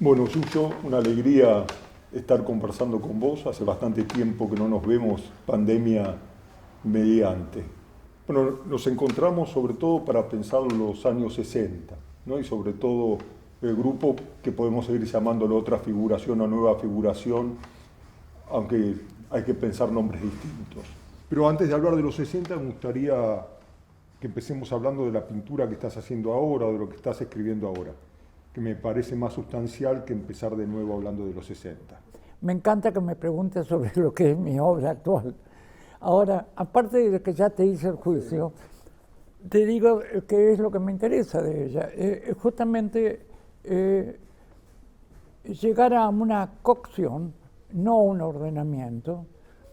Bueno, Yuyo, una alegría estar conversando con vos. Hace bastante tiempo que no nos vemos, pandemia mediante. Bueno, nos encontramos sobre todo para pensar los años 60, ¿no? Y sobre todo el grupo que podemos seguir llamándolo otra figuración o nueva figuración, aunque hay que pensar nombres distintos. Pero antes de hablar de los 60, me gustaría que empecemos hablando de la pintura que estás haciendo ahora o de lo que estás escribiendo ahora, que me parece más sustancial que empezar de nuevo hablando de los 60. Me encanta que me preguntes sobre lo que es mi obra actual. Ahora, aparte de que ya te hice el juicio, te digo qué es lo que me interesa de ella. Justamente llegar a una cocción, no un ordenamiento,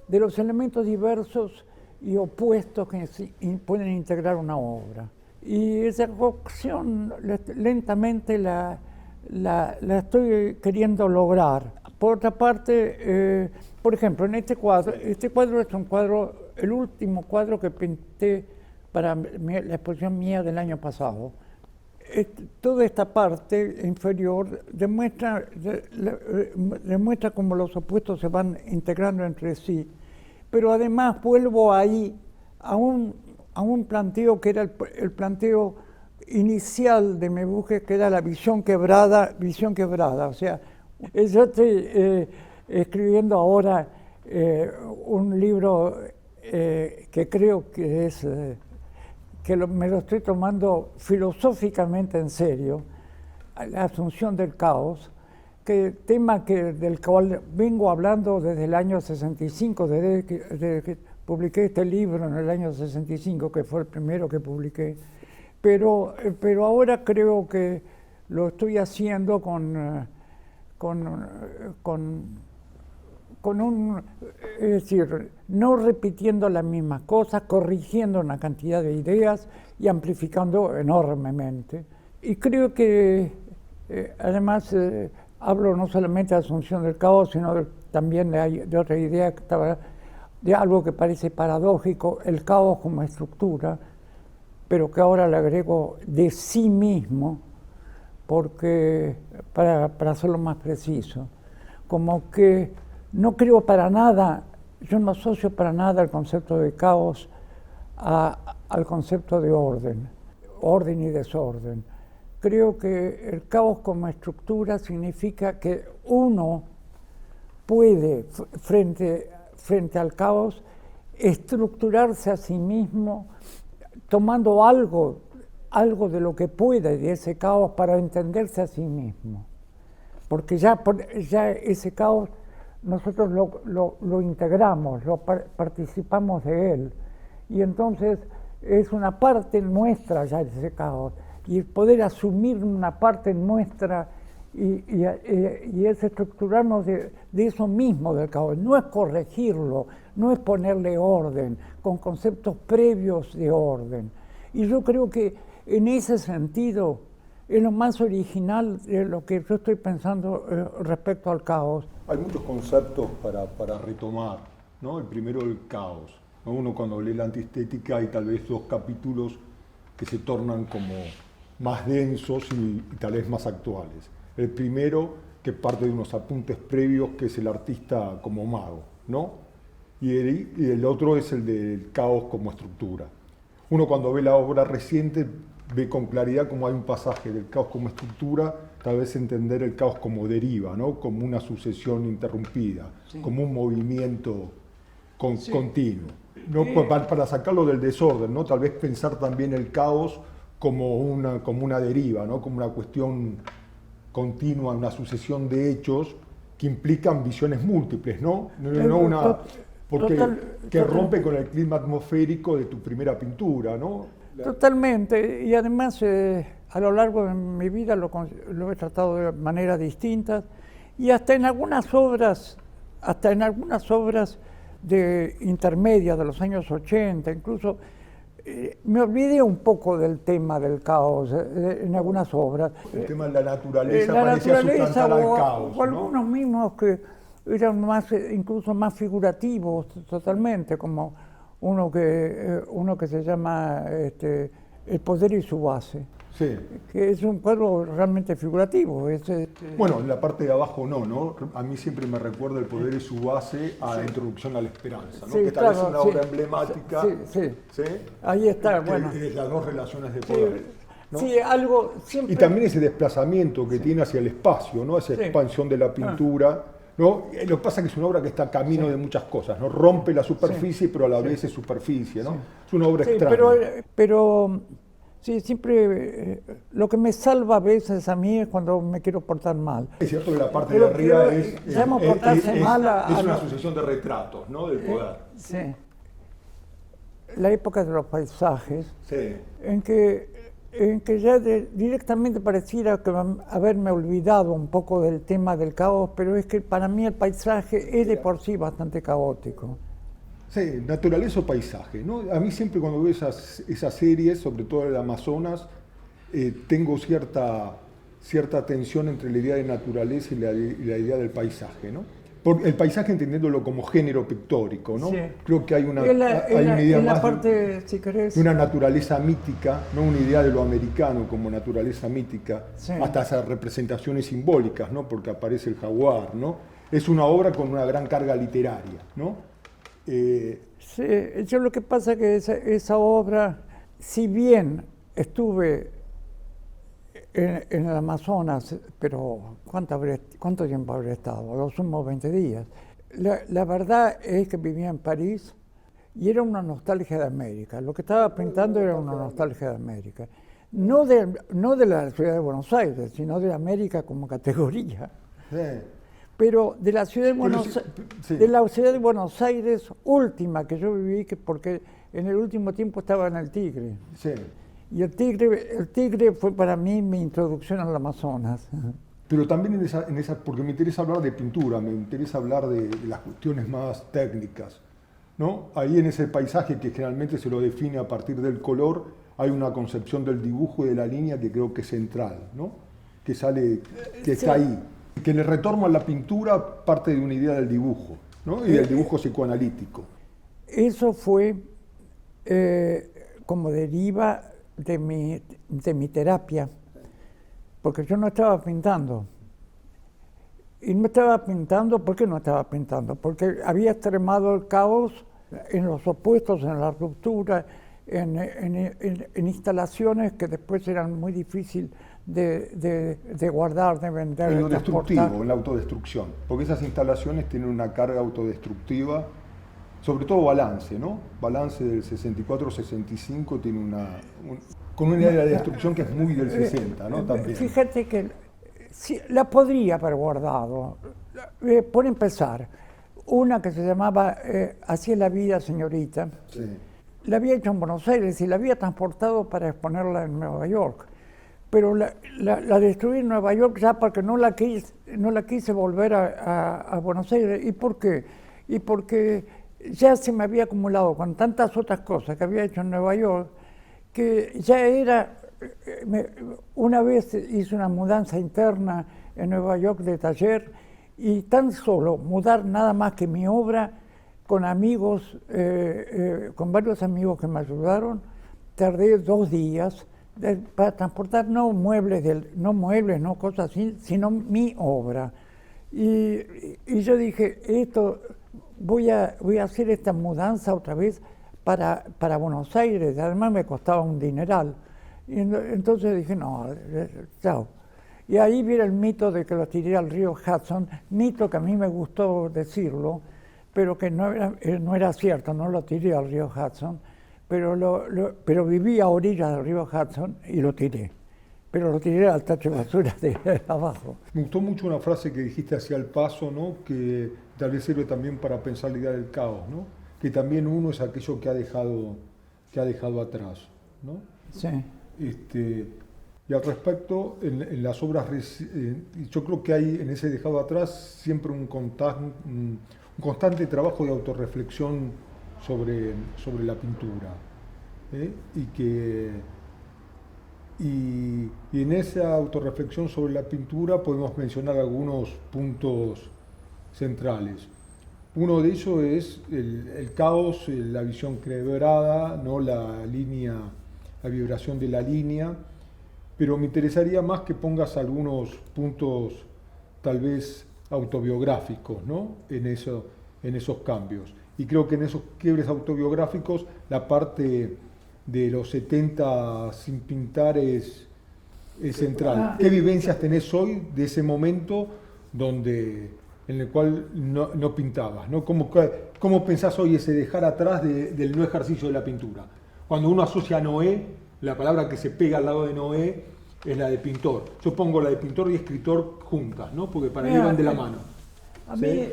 de los elementos diversos y opuestos que pueden integrar una obra. Y esa cocción lentamente la estoy queriendo lograr. Por otra parte, por ejemplo, en este cuadro es un cuadro, el último cuadro que pinté para la exposición mía del año pasado. Toda esta parte inferior demuestra cómo los opuestos se van integrando entre sí, pero además vuelvo ahí a un planteo que era el planteo inicial de mi búsqueda, que era la visión quebrada. O sea, yo estoy escribiendo ahora un libro que creo que es me lo estoy tomando filosóficamente en serio, la asunción del caos, tema del cual vengo hablando desde el año 65, desde que publiqué este libro en el año 65, que fue el primero que publiqué, pero ahora creo que lo estoy haciendo es decir, no repitiendo las mismas cosas, corrigiendo una cantidad de ideas y amplificando enormemente. Y creo que además hablo no solamente de asunción del caos, sino también de otra idea que estaba, de algo que parece paradójico, el caos como estructura, pero que ahora le agrego de sí mismo, porque para hacerlo más preciso, como que no creo para nada, yo no asocio para nada el concepto de caos al concepto de orden y desorden. Creo que el caos como estructura significa que uno puede, frente al caos, estructurarse a sí mismo, tomando algo de lo que puede de ese caos para entenderse a sí mismo. Porque ya ese caos nosotros lo integramos, participamos de él. Y entonces es una parte nuestra ya ese caos. Y poder asumir una parte nuestra y es estructurarnos de eso mismo del caos. No es corregirlo, no es ponerle orden, con conceptos previos de orden. Y yo creo que en ese sentido es lo más original de lo que yo estoy pensando respecto al caos. Hay muchos conceptos para retomar, ¿no? El primero, el caos, ¿no? Uno cuando lee la antiestética hay tal vez dos capítulos que se tornan como más densos y tal vez más actuales. El primero, que parte de unos apuntes previos, que es el artista como mago, ¿no? Y el otro es el del caos como estructura. Uno cuando ve la obra reciente ve con claridad cómo hay un pasaje del caos como estructura, tal vez entender el caos como deriva, ¿no? Como una sucesión interrumpida, sí, como un movimiento continuo. ¿No? Para sacarlo del desorden, ¿no? Tal vez pensar también el caos como una deriva, ¿no? Como una cuestión continua, una sucesión de hechos que implican visiones múltiples, ¿no? Que rompe con el clima atmosférico de tu primera pintura, ¿no? Totalmente, y además a lo largo de mi vida lo he tratado de maneras distintas y hasta en algunas obras de intermedias de los años 80, incluso me olvidé un poco del tema del caos en algunas obras. El tema de la naturaleza parecía suplantar al caos, o algunos mismos que eran incluso más figurativos totalmente, como uno que se llama El poder y su base. Sí. que es un cuadro realmente figurativo. Bueno, en la parte de abajo no. A mí siempre me recuerda El poder y su base a la Introducción a la esperanza, ¿no? Sí, Que tal vez es claro, una obra emblemática. Sí. Ahí está, que bueno. es las dos relaciones de poder. ¿No? Sí, algo siempre... Y también ese desplazamiento que tiene hacia el espacio, ¿no? Esa expansión de la pintura. ¿No? Lo que pasa es que es una obra que está a camino de muchas cosas, ¿no? Rompe la superficie, pero a la vez es superficie, ¿no? Es una obra extraña. Pero sí, siempre lo que me salva a veces a mí es cuando me quiero portar mal. Es cierto que la parte de arriba es una sucesión de retratos, ¿no? Del poder. Sí. La época de los paisajes, en que ya directamente pareciera que haberme olvidado un poco del tema del caos, pero es que para mí el paisaje es de por sí bastante caótico. Sí, naturaleza o paisaje, ¿no? A mí siempre cuando veo esas series, sobre todo el Amazonas, tengo cierta tensión entre la idea de naturaleza y la idea del paisaje, ¿no? El paisaje entendiéndolo como género pictórico, ¿no? Sí. Creo que hay una idea más parte, si querés, de una naturaleza mítica, no una idea de lo americano como naturaleza mítica, hasta esas representaciones simbólicas, ¿no? Porque aparece el jaguar, ¿no? Es una obra con una gran carga literaria, ¿no? Sí, yo lo que pasa es que esa obra, si bien estuve en el Amazonas, pero ¿cuánto tiempo habré estado? Los últimos 20 días. La verdad es que vivía en París y era una nostalgia de América. Lo que estaba pintando era una nostalgia de América. No de la ciudad de Buenos Aires, sino de América como categoría. Sí. Pero de la ciudad de Buenos Aires última que yo viví, porque en el último tiempo estaba en el Tigre. Sí. Y el Tigre fue para mí mi introducción al Amazonas. Pero también porque me interesa hablar de pintura, me interesa hablar de las cuestiones más técnicas, ¿no? Ahí en ese paisaje que generalmente se lo define a partir del color, hay una concepción del dibujo y de la línea que creo que es central, ¿no? Que está ahí. Que le retorno a la pintura parte de una idea del dibujo, ¿no? Y del dibujo psicoanalítico. Eso fue como deriva de mi terapia, porque yo no estaba pintando. Y no estaba pintando, ¿por qué no estaba pintando? Porque había extremado el caos en los opuestos, en la ruptura, en instalaciones que después eran muy difíciles de guardar, de vender, en lo destructivo, en la autodestrucción, porque esas instalaciones tienen una carga autodestructiva, sobre todo Balance, ¿no? Balance del 64-65 tiene con una idea de la destrucción que es muy del 60, ¿no? También. Fíjate que la podría haber guardado. Por empezar, una que se llamaba Así es la vida, señorita, la había hecho en Buenos Aires y la había transportado para exponerla en Nueva York. Pero la destruí en Nueva York ya porque no la quise volver a Buenos Aires. ¿Y por qué? Y porque ya se me había acumulado con tantas otras cosas que había hecho en Nueva York, que ya era... Una vez hice una mudanza interna en Nueva York de taller y tan solo mudar nada más que mi obra con amigos, con varios amigos que me ayudaron, tardé 2 días para transportar no muebles, no cosas así, sino mi obra. Y yo dije, voy a hacer esta mudanza otra vez para Buenos Aires, además me costaba un dineral. Y entonces dije, no, chao. Y ahí viene el mito de que lo tiré al río Hudson, mito que a mí me gustó decirlo, pero que no era cierto, no lo tiré al río Hudson, pero viví a orillas del río Hudson y lo tiré. Pero lo tiré al tacho de basura de abajo. Me gustó mucho una frase que dijiste hacia el paso, ¿no? Que tal vez sirve también para pensar la idea del caos, ¿no? Que también uno es aquello que ha dejado atrás, ¿no? Sí. Y al respecto, en las obras, yo creo que hay en ese dejado atrás siempre un constante trabajo de autorreflexión sobre la pintura. Y en esa autorreflexión sobre la pintura podemos mencionar algunos puntos centrales. Uno de ellos es el caos, la visión quebrada, ¿no? La vibración de la línea, pero me interesaría más que pongas algunos puntos tal vez autobiográficos, ¿no? En esos cambios. Y creo que en esos quiebres autobiográficos la parte de los 70 sin pintar es central. ¿Qué vivencias tenés hoy de ese momento en el cual no pintabas, ¿no? ¿Cómo pensás hoy ese dejar atrás del no ejercicio de la pintura? Cuando uno asocia a Noé, la palabra que se pega al lado de Noé es la de pintor. Yo pongo la de pintor y escritor juntas, ¿no? Porque para mí van de la mano. A ¿sí? mí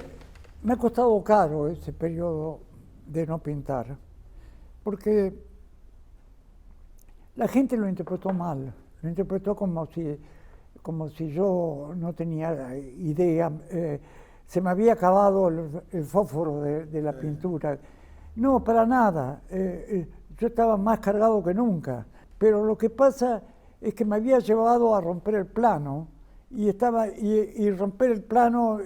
me ha costado caro ese periodo de no pintar, porque la gente lo interpretó mal, lo interpretó como si yo no tenía idea, se me había acabado el fósforo de la pintura. No, para nada, yo estaba más cargado que nunca, pero lo que pasa es que me había llevado a romper el plano y romper el plano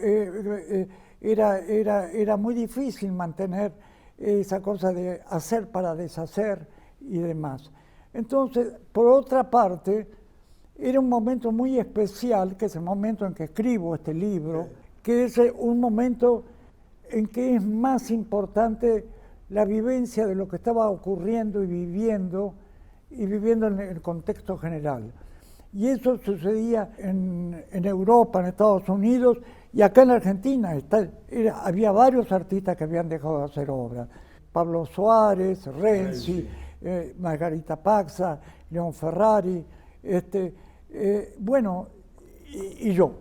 era muy difícil mantener esa cosa de hacer para deshacer y demás. Entonces, por otra parte, era un momento muy especial, que es el momento en que escribo este libro, que es un momento en que es más importante la vivencia de lo que estaba ocurriendo y viviendo en el contexto general. Y eso sucedía en Europa, en Estados Unidos y acá en Argentina. Había varios artistas que habían dejado de hacer obras. Pablo Suárez, Renzi, Margarita Paxa, León Ferrari, bueno, y yo.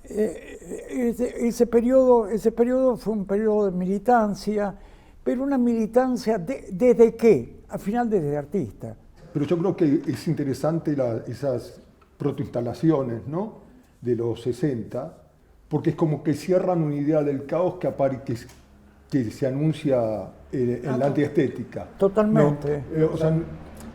Ese periodo fue un periodo de militancia, pero una militancia ¿desde qué? Al final desde artista. Pero yo creo que es interesante esas protoinstalaciones, ¿no? De los 60, porque es como que cierran una idea del caos que se anuncia en la antiestética. Totalmente. ¿no? O sea,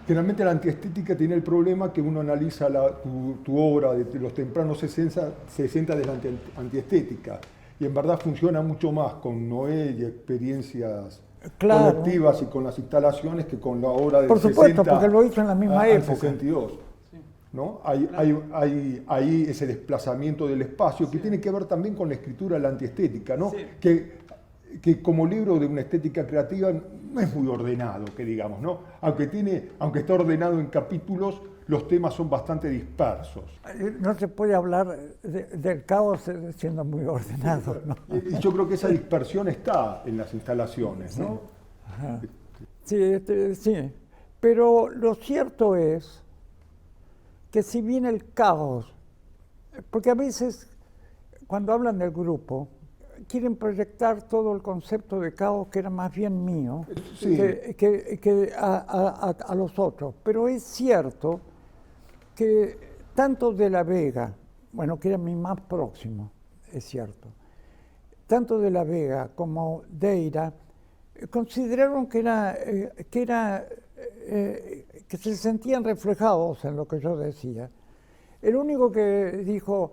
generalmente la antiestética tiene el problema que uno analiza tu obra de los tempranos 60 de la antiestética, y en verdad funciona mucho más con Noé y experiencias colectivas y con las instalaciones que con la obra del 60. Por supuesto, porque lo hizo en la misma época. 62. ¿No? Hay ese desplazamiento del espacio que tiene que ver también con la escritura de la antiestética, ¿no? Sí. Que como libro de una estética creativa no es muy ordenado, que digamos, ¿no? Aunque está ordenado en capítulos, los temas son bastante dispersos. No se puede hablar del caos siendo muy ordenado, ¿no? Y yo creo que esa dispersión está en las instalaciones, ¿no? Ajá. Sí, pero lo cierto es que si bien el caos, porque a veces cuando hablan del grupo, quieren proyectar todo el concepto de caos que era más bien mío sí. que a los otros, pero es cierto que tanto De la Vega, bueno, que era mi más próximo, es cierto, tanto De la Vega como Deira consideraron que se sentían reflejados en lo que yo decía. El único que dijo,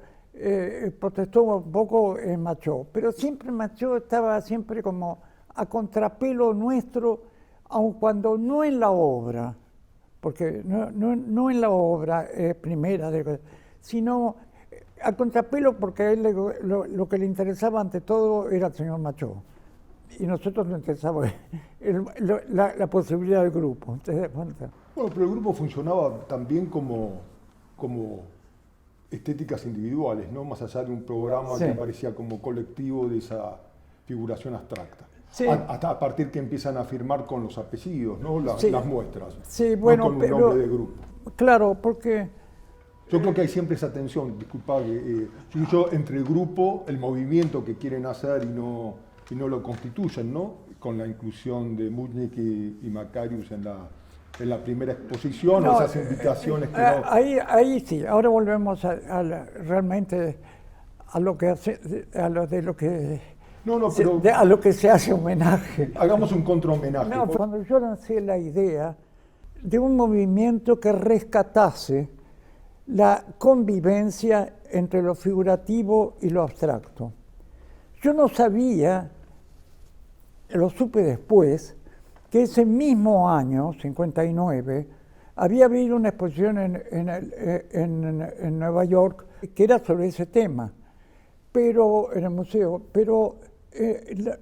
protestó un poco es Machó, pero siempre Machó estaba siempre como a contrapelo nuestro, aun cuando no en la obra, porque no en la obra primera, sino a contrapelo porque a él lo que le interesaba ante todo era el señor Machó. Y nosotros nos interesaba la posibilidad del grupo. ¿Te das cuenta? Bueno, pero el grupo funcionaba también como estéticas individuales, ¿no? Más allá de un programa Sí. que parecía como colectivo de esa figuración abstracta. Sí. Hasta a partir que empiezan a firmar con los apellidos, ¿no? Sí. Las muestras. Sí, bueno, no con un pero nombre de grupo. claro, porque Yo creo que hay siempre esa tensión, disculpa, yo entre el grupo, el movimiento que quieren hacer y no lo constituyen, ¿no? Con la inclusión de Muñiz y Macarius en la primera exposición, no, o esas invitaciones que no... ahí sí. Ahora volvemos realmente a lo que a lo que se hace homenaje. Hagamos un contrahomenaje. No, cuando yo lancé la idea de un movimiento que rescatase la convivencia entre lo figurativo y lo abstracto. Yo no sabía, lo supe después, que ese mismo año, 59, había habido una exposición en Nueva York que era sobre ese tema, pero en el museo, pero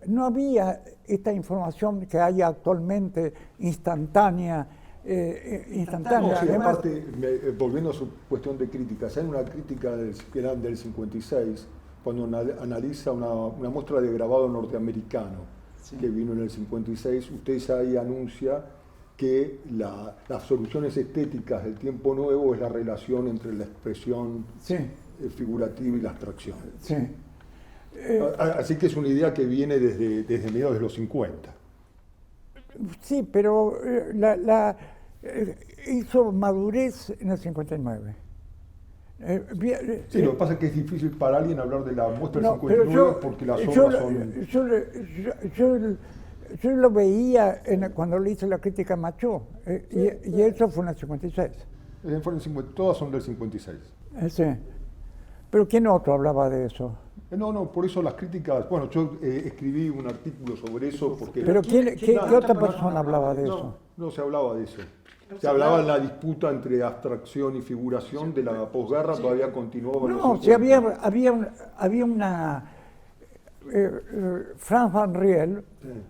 no había esta información que hay actualmente instantánea. No, sí, aparte, volviendo a su cuestión de críticas, hay una crítica que era del 56, cuando analiza una muestra de grabado norteamericano, sí, que vino en el 56, usted ya ahí anuncia que las soluciones estéticas del tiempo nuevo es la relación entre la expresión, sí, figurativa y la abstracción. Sí. Así que es una idea que viene desde mediados de los 50. Sí, pero hizo madurez en el 59. Sí, lo que pasa es que es difícil para alguien hablar de la muestra del 59 porque las obras son... Yo lo veía cuando le hice la crítica a Machaut, y eso fue en el 56. Todas son del 56. Sí. Pero ¿quién otro hablaba de eso? No, por eso las críticas... Bueno, yo escribí un artículo sobre eso porque... ¿Pero ¿qué otra persona hablaba de eso? No se hablaba de eso. Se hablaba de la disputa entre abstracción y figuración de la posguerra, todavía continuaba. No, si había una... Franz Van Riel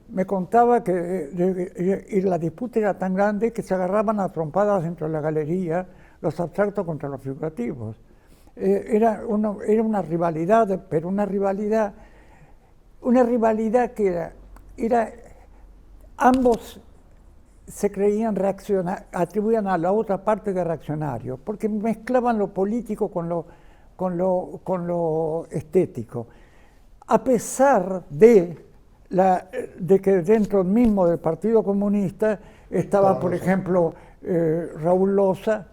me contaba que la disputa era tan grande que se agarraban a trompadas dentro de la galería los abstractos contra los figurativos. Era una rivalidad, pero una rivalidad que era ambos se creían atribuían a la otra parte de reaccionario, porque mezclaban lo político con lo estético. A pesar de que dentro mismo del Partido Comunista estaba, por ejemplo, Raúl Loza,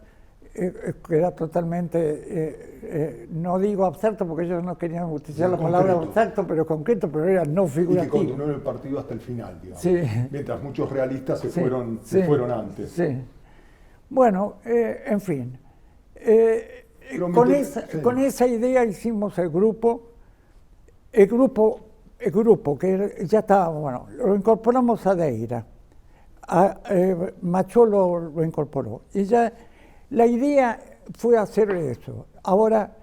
que era totalmente, no digo abstracto porque ellos no querían utilizar la palabra abstracto, pero concreto, pero era no figurativo. Y que continuó en el partido hasta el final, digamos. Sí. Mientras muchos realistas se fueron antes. Sí. Bueno, en fin. Con esa idea hicimos el grupo que ya estaba, bueno, lo incorporamos a Deira. Machaut lo incorporó. Y ya la idea fue hacer eso. Ahora,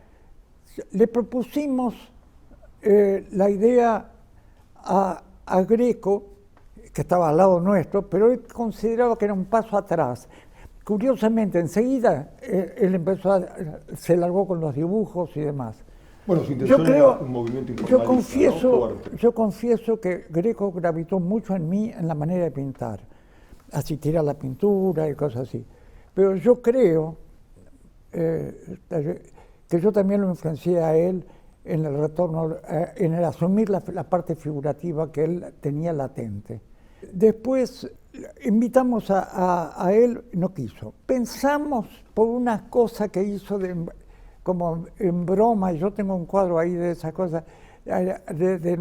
le propusimos la idea a Greco, que estaba al lado nuestro, pero él consideraba que era un paso atrás. Curiosamente, enseguida él se largó con los dibujos y demás. Bueno, su intención era un movimiento informalista, yo confieso que Greco gravitó mucho en mí en la manera de pintar, asistir a la pintura y cosas así. Pero yo creo que yo también lo influencié a él en el retorno, en el asumir la parte figurativa que él tenía latente. Después invitamos a él, no quiso. Pensamos por una cosa que hizo como en broma, y yo tengo un cuadro ahí de esa cosa, de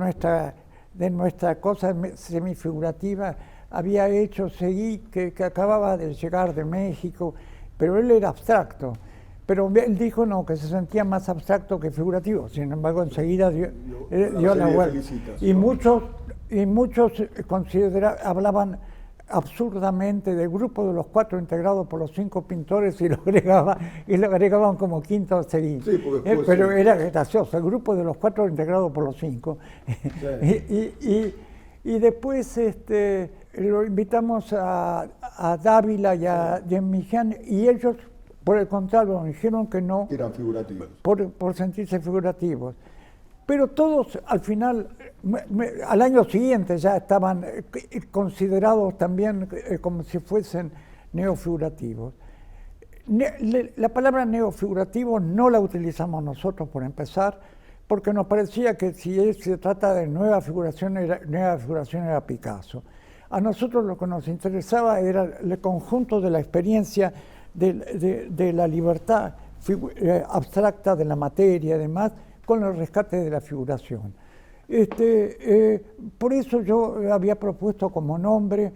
nuestra cosa semifigurativa, había hecho Seguí, que acababa de llegar de México, pero él era abstracto. Pero él dijo no, que se sentía más abstracto que figurativo. Sin embargo, enseguida dio la vuelta. Y muchos hablaban absurdamente del grupo de los 4 integrado por los 5 pintores y lo agregaban como quinto Seguí. Sí, pero era gracioso, el grupo de los 4 integrado por los 5. Sí. Y después lo invitamos a Dávila y a Millán, y ellos, por el contrario, dijeron que no. Eran figurativos. Por sentirse figurativos. Pero todos, al final, al año siguiente ya estaban considerados también como si fuesen neofigurativos. La palabra neofigurativo no la utilizamos nosotros, por empezar, porque nos parecía que si se trata de nueva figuración era Picasso. A nosotros lo que nos interesaba era el conjunto de la experiencia de la libertad abstracta de la materia y demás, con el rescate de la figuración. Por eso yo había propuesto como nombre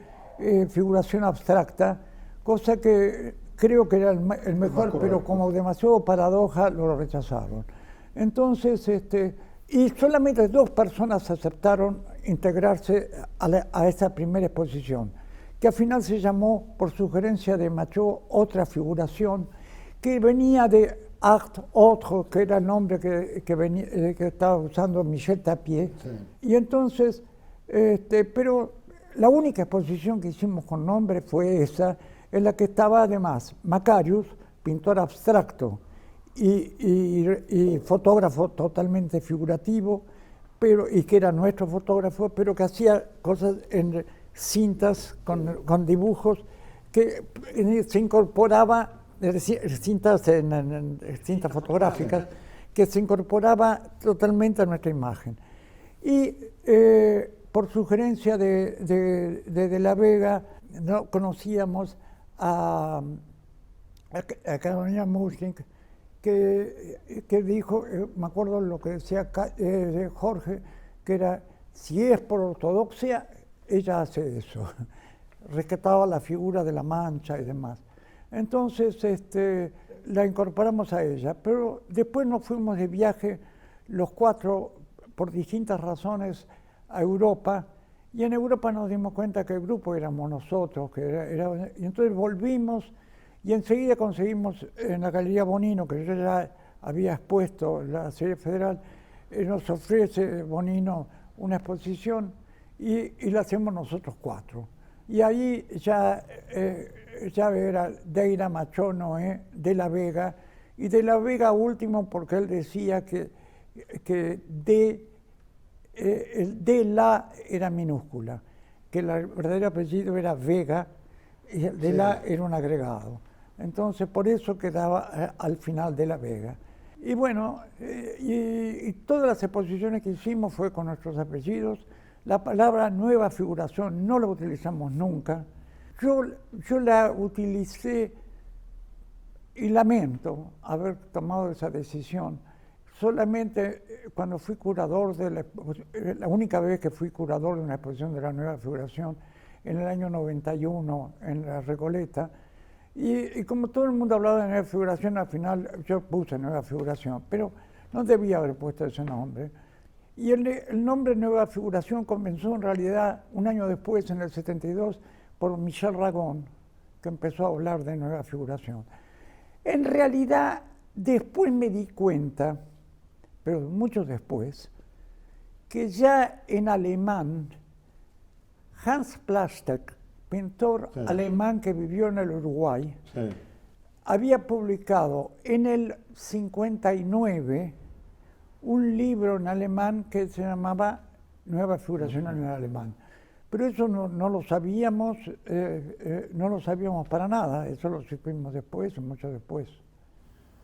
figuración abstracta, cosa que creo que era el mejor, pero como demasiado paradoja lo rechazaron. Entonces, y solamente 2 personas aceptaron integrarse a esa primera exposición, que al final se llamó, por sugerencia de Machot, Otra Figuración, que venía de Art Autre, que era el nombre que estaba usando Michel Tapié. Sí. Y entonces, pero la única exposición que hicimos con nombre fue esa, en la que estaba además Macarius, pintor abstracto y fotógrafo totalmente figurativo, y que era nuestro fotógrafo, pero que hacía cosas en cintas con dibujos que se incorporaba, es decir, cintas fotográficas, que se incorporaba totalmente a nuestra imagen. Y por sugerencia de la Vega, no conocíamos a Carolina Muslink, que dijo, me acuerdo lo que decía Jorge, que era, si es por ortodoxia, ella hace eso. Rescataba la figura de la mancha y demás. Entonces la incorporamos a ella, pero después nos fuimos de viaje los cuatro, por distintas razones, a Europa, y en Europa nos dimos cuenta que el grupo éramos nosotros, y entonces volvimos y enseguida conseguimos en la Galería Bonino, que yo ya había expuesto la Serie Federal, nos ofrece Bonino una exposición y la hacemos nosotros cuatro. Y ahí ya era Deira, Machot, Noé, De la Vega, y De la Vega último porque él decía que el de la era minúscula, que el verdadero apellido era Vega y el de la era un agregado. Entonces por eso quedaba al final De la Vega. Y bueno, y todas las exposiciones que hicimos fue con nuestros apellidos. La palabra nueva figuración no la utilizamos nunca. Yo la utilicé y lamento haber tomado esa decisión. Solamente cuando fui curador la única vez que fui curador de una exposición de la nueva figuración, en el año 91 en la Recoleta, y como todo el mundo hablaba de nueva figuración, al final yo puse nueva figuración, pero no debía haber puesto ese nombre. Y el nombre nueva figuración comenzó en realidad un año después, en el 72, por Michel Ragón, que empezó a hablar de nueva figuración. En realidad, después me di cuenta, pero mucho después, que ya en alemán, Hans Plastek, pintor alemán que vivió en el Uruguay, había publicado en el 59 un libro en alemán que se llamaba Nueva Figuración en el alemán. Pero eso no lo sabíamos, no lo sabíamos para nada, eso lo supimos después, mucho después.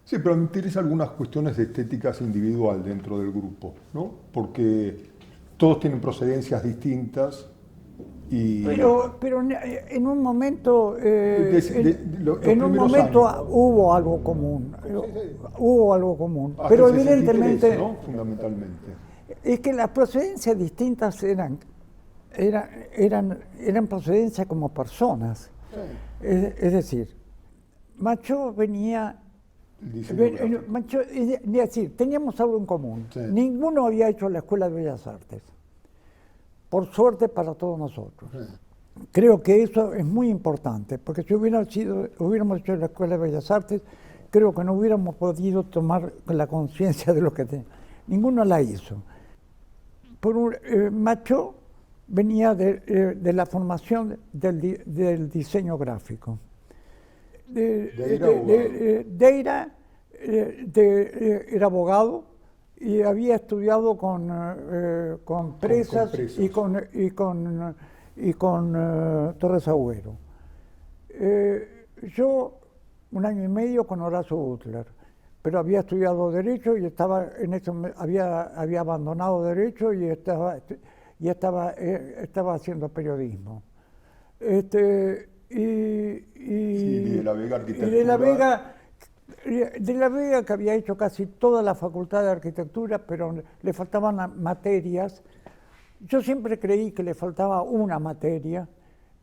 Sí, pero me interesan algunas cuestiones de estéticas individual dentro del grupo, ¿no? Porque todos tienen procedencias distintas y... Pero en un momento, hubo algo común, hubo algo común, pero evidentemente... ¿no? Fundamentalmente. Es que las procedencias distintas eran procedencias como personas. Sí. Es decir, Machot venía... Es decir, teníamos algo en común. Sí. Ninguno había hecho la Escuela de Bellas Artes. Por suerte para todos nosotros. Sí. Creo que eso es muy importante, porque si hubiéramos hecho la Escuela de Bellas Artes, creo que no hubiéramos podido tomar la conciencia de lo que teníamos. Ninguno la hizo. Machot venía de la formación del diseño gráfico. Deira era abogado y había estudiado con Presas y con Torres Agüero. Yo 1 año y medio con Horacio Butler, pero había estudiado Derecho y había abandonado Derecho y estaba haciendo periodismo. De la Vega Arquitectura. De la Vega, que había hecho casi toda la Facultad de Arquitectura, pero le faltaban materias. Yo siempre creí que le faltaba una materia,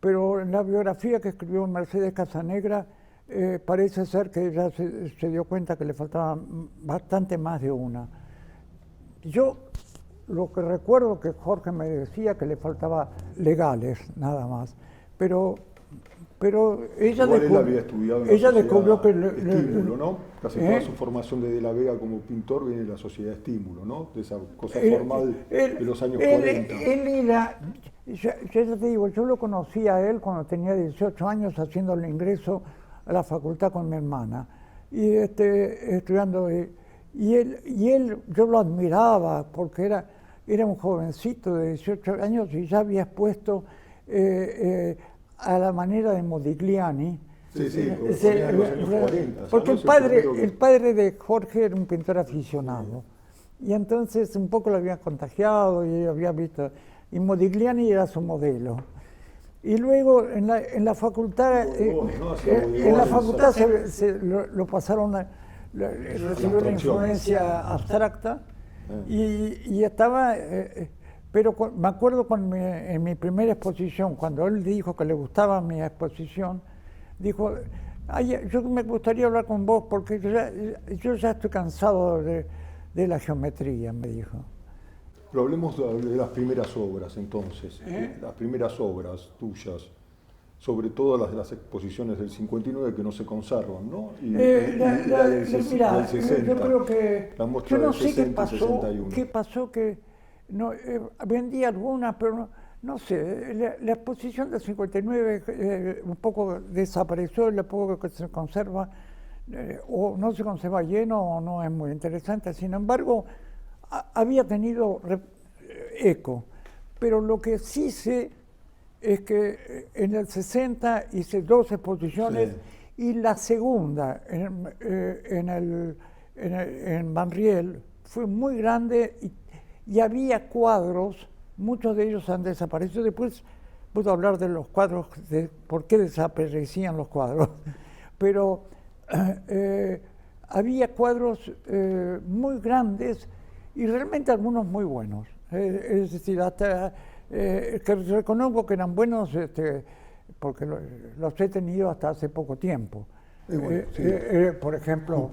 pero en la biografía que escribió Mercedes Casanegra, parece ser que ella se dio cuenta que le faltaba bastante más de una. Yo lo que recuerdo que Jorge me decía que le faltaba legales, nada más. pero ella, Igual él había estudiado en la ella descubrió que Estímulo, ¿no? Casi toda su formación de la Vega como pintor viene de la sociedad Estímulo, ¿no? De esa cosa formal de los años 40. Él era, ya te digo, yo lo conocí a él cuando tenía 18 años haciendo el ingreso a la facultad con mi hermana y estudiando. Y él, yo lo admiraba porque era un jovencito de 18 años y ya había expuesto a la manera de Modigliani. Sí, en los años 40. Porque el padre de Jorge era un pintor aficionado. Y entonces un poco lo había contagiado y había visto. Y Modigliani era su modelo. Y luego en la facultad, lo pasaron, recibió una influencia abstracta y estaba. Pero me acuerdo en mi primera exposición, cuando él dijo que le gustaba mi exposición, dijo, yo me gustaría hablar con vos porque yo ya estoy cansado de la geometría, me dijo. Pero hablemos de las primeras obras entonces, las primeras obras tuyas, sobre todo las de las exposiciones del 59 que no se conservan, ¿no? Y la del 60. Yo creo que, yo no sé qué pasó que no, vendí algunas, pero no sé, la exposición del 59 un poco desapareció, lo poco que se conserva, o no se conserva lleno o no es muy interesante. Sin embargo, había tenido eco, pero lo que sí sé es que en el 60 hice 2 exposiciones y la segunda en Banriel fue muy grande y había cuadros, muchos de ellos han desaparecido. Después puedo hablar de los cuadros, de por qué desaparecían los cuadros, pero había cuadros muy grandes y realmente algunos muy buenos. Es decir, hasta que reconozco que eran buenos porque los he tenido hasta hace poco tiempo. Por ejemplo,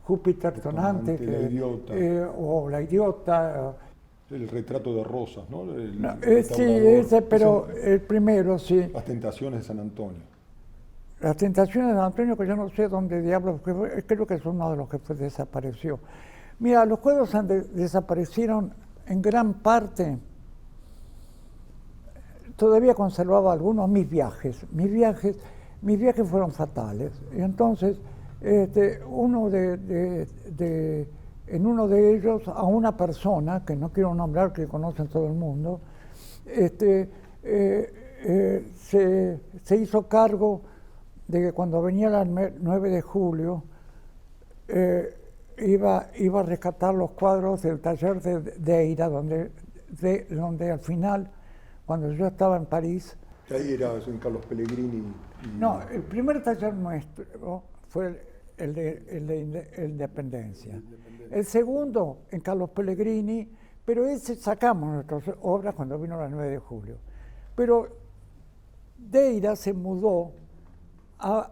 Júpiter Tonante, La Idiota. O La Idiota. El retrato de Rosas, ¿no? Sí, ese, pero el primero, sí. Las Tentaciones de San Antonio. Las Tentaciones de San Antonio, que yo no sé dónde diablos, creo que es uno de los que desapareció. Mira, los cuadros desaparecieron en gran parte. Todavía conservaba algunos mis viajes. Mis viajes fueron fatales. Y entonces, en uno de ellos, a una persona, que no quiero nombrar, que conocen todo el mundo, se hizo cargo de que cuando venía el 9 de julio, iba a rescatar los cuadros del taller de Eira, donde al final, cuando yo estaba en París... Ahí era en Carlos Pellegrini. No, el primer taller nuestro fue el de Independencia. El segundo en Carlos Pellegrini, pero ese sacamos nuestras obras cuando vino la 9 de julio. Pero Deira se mudó a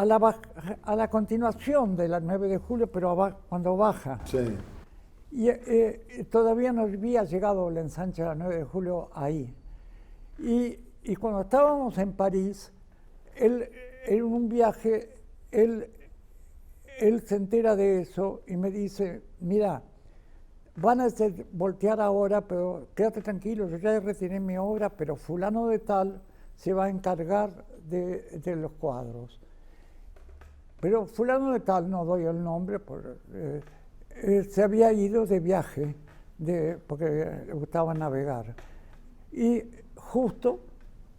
la continuación de la 9 de julio, pero cuando baja. Sí. Y todavía no había llegado el ensanche de la 9 de julio ahí. Y cuando estábamos en París, en un viaje, él se entera de eso y me dice, mira, van a voltear ahora, pero quédate tranquilo, yo ya retiré mi obra, pero fulano de tal se va a encargar de los cuadros. Pero fulano de tal, no doy el nombre, se había ido de viaje, porque le gustaba navegar. Y justo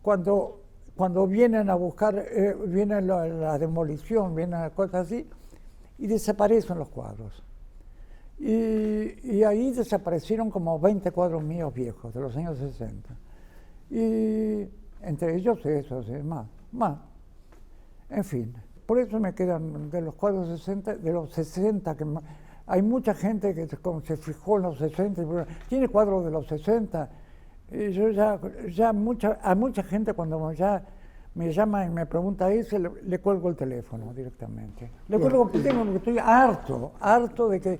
cuando vienen a buscar, viene la demolición, vienen cosas así, y desaparecen los cuadros. Y ahí desaparecieron como 20 cuadros míos viejos, de los años 60. Y entre ellos esos, más. En fin, por eso me quedan de los cuadros 60, de los 60, que hay mucha gente que se fijó en los 60, tiene cuadros de los 60, y yo a mucha gente cuando ya me llama y me pregunta eso, le cuelgo el teléfono directamente. Le cuelgo porque estoy harto de que...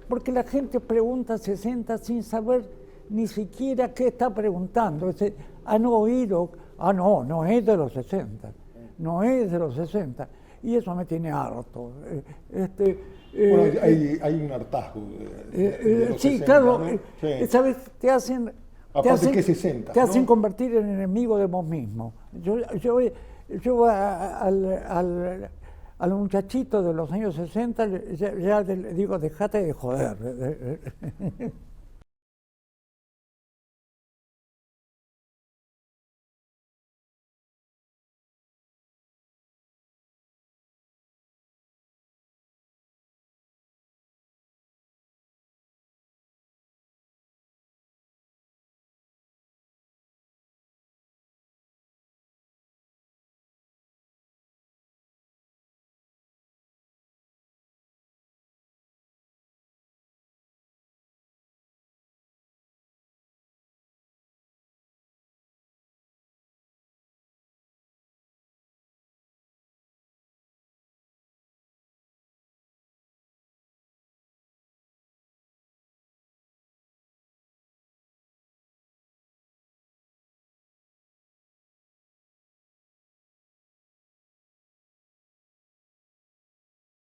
porque la gente pregunta 60 sin saber ni siquiera qué está preguntando. Han oído, no es de los 60, no es de los 60. Y eso me tiene harto. Bueno, hay un hartazgo de los sí, 60, claro, ¿no? Sí. ¿sabes? Aparte que 60, te hacen ¿no? convertir en enemigo de vos mismo. Yo al muchachito de los años 60 ya le digo, dejate de joder.